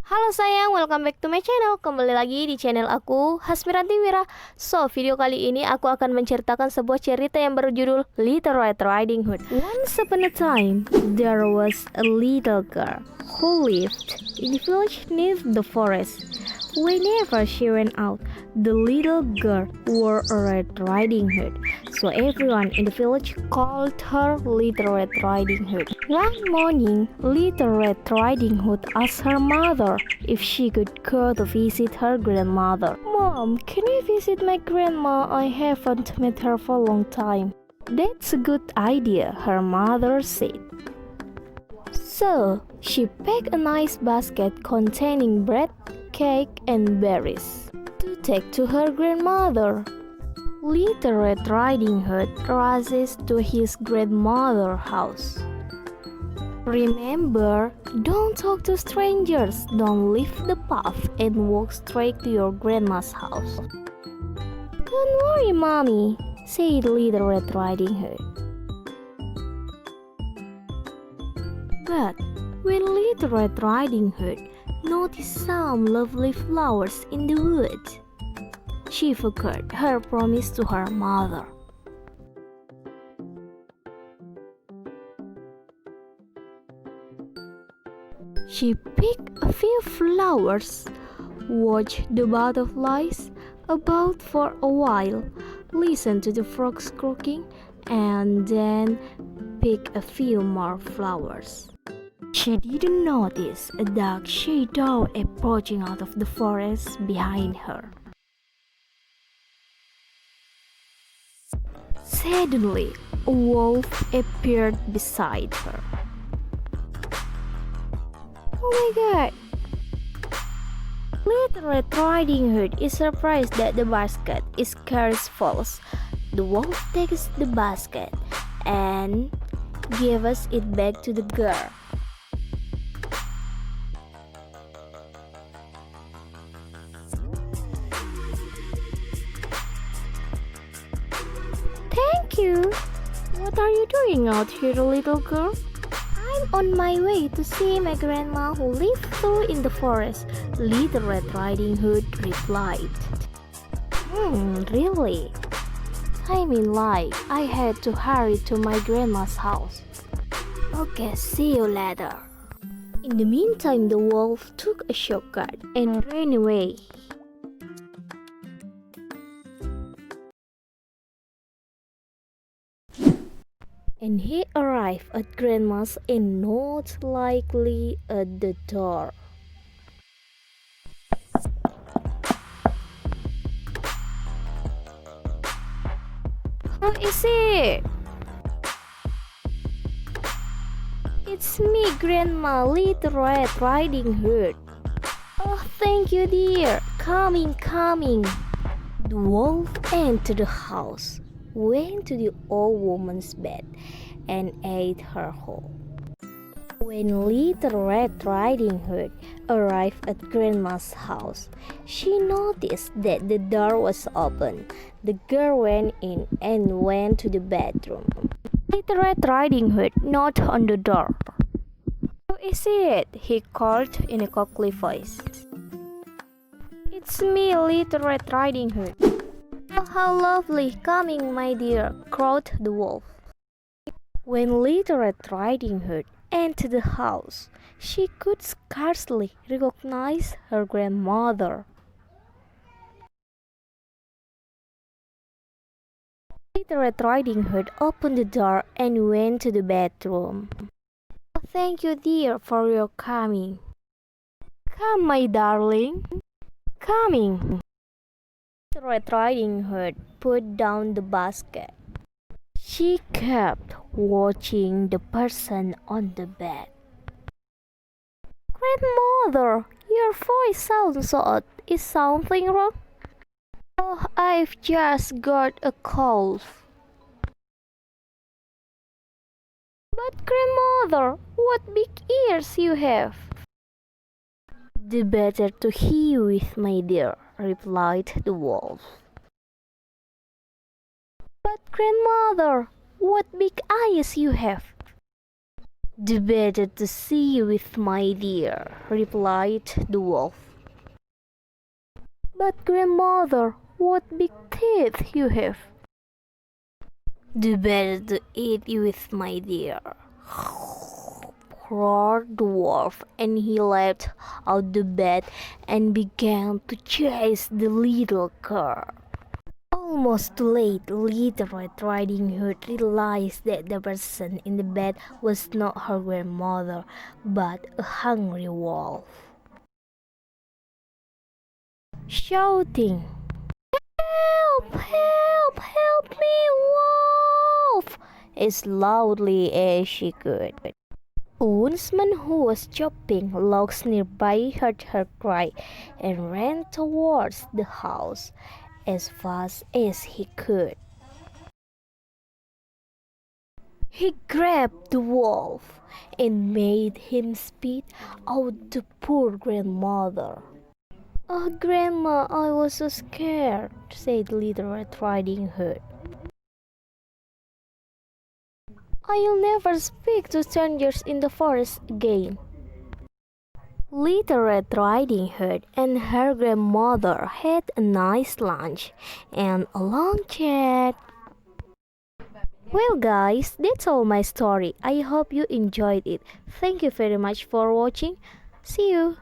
Halo sayang, welcome back to my channel. Kembali lagi di channel aku, Hasmiranti Wira. So, video kali ini aku akan menceritakan sebuah cerita yang berjudul Little Red Riding Hood. Once upon a time, there was a little girl who lived in the village near the forest. Whenever she went out, the little girl wore a Red Riding Hood. So everyone in the village called her Little Red Riding Hood. One morning, Little Red Riding Hood asked her mother if she could go to visit her grandmother. Mom, can I visit my grandma? I haven't met her for a long time. That's a good idea, her mother said. So, she packed a nice basket containing bread, cake, and berries to take to her grandmother. Little Red Riding Hood rushes to his grandmother's house. Remember, don't talk to strangers, don't leave the path, and walk straight to your grandma's house. Don't worry, Mommy, said Little Red Riding Hood. But when Little Red Riding Hood noticed some lovely flowers in the woods, she forgot her promise to her mother. She picked a few flowers, watched the butterflies about for a while, listened to the frogs croaking, and then picked a few more flowers. She didn't notice a dark shadow approaching out of the forest behind her. Suddenly, a wolf appeared beside her. Oh my god! Little Red Riding Hood is surprised that the basket is carries false. The wolf takes the basket and gives it back to the girl. Thank you. What are you doing out here, little girl? I'm on my way to see my grandma who lives through in the forest, Little Red Riding Hood replied. Really? I mean like, I had to hurry to my grandma's house. Okay, see you later. In the meantime, the wolf took a shortcut and ran away. And he arrived at Grandma's and not likely at the door. Who is it? It's me, Grandma, Little Red Riding Hood. Oh, thank you, dear. Coming. The wolf entered the house, went to the old woman's bed, and ate her whole. When Little Red Riding Hood arrived at Grandma's house, she noticed that the door was open. The girl went in and went to the bedroom. Little Red Riding Hood knocked on the door. Who is it? He called in a coaxy voice. It's me, Little Red Riding Hood. Oh, how lovely! Coming, my dear, crowed the wolf. When Little Red Riding Hood entered the house, she could scarcely recognize her grandmother. Little Red Riding Hood opened the door and went to the bedroom. Oh, thank you, dear, for your coming. Come, my darling. Coming. Little Red Riding Hood put down the basket. She kept watching the person on the bed. Grandmother, your voice sounds odd. Is something wrong? Oh, I've just got a cold. But grandmother, what big ears you have. The better to hear with, my dear, replied the wolf. But grandmother, what big eyes you have. Better to see you with my dear, replied the wolf. But grandmother, what big teeth you have. Better to eat you with my dear, roared the wolf, and he leapt out the bed and began to chase the little girl. Almost too late, Little Red Riding Hood realized that the person in the bed was not her grandmother, but a hungry wolf. Shouting, "Help! Help! Help me, wolf!" as loudly as she could. A woodsman who was chopping logs nearby heard her cry and ran towards the house as fast as he could. He grabbed the wolf and made him spit out the poor grandmother. "Oh, Grandma, I was so scared," said Little Red Riding Hood. "I'll never speak to strangers in the forest again." Little Red Riding Hood and her grandmother had a nice lunch and a long chat. Well guys, that's all my story. I hope you enjoyed it. Thank you very much for watching. See you.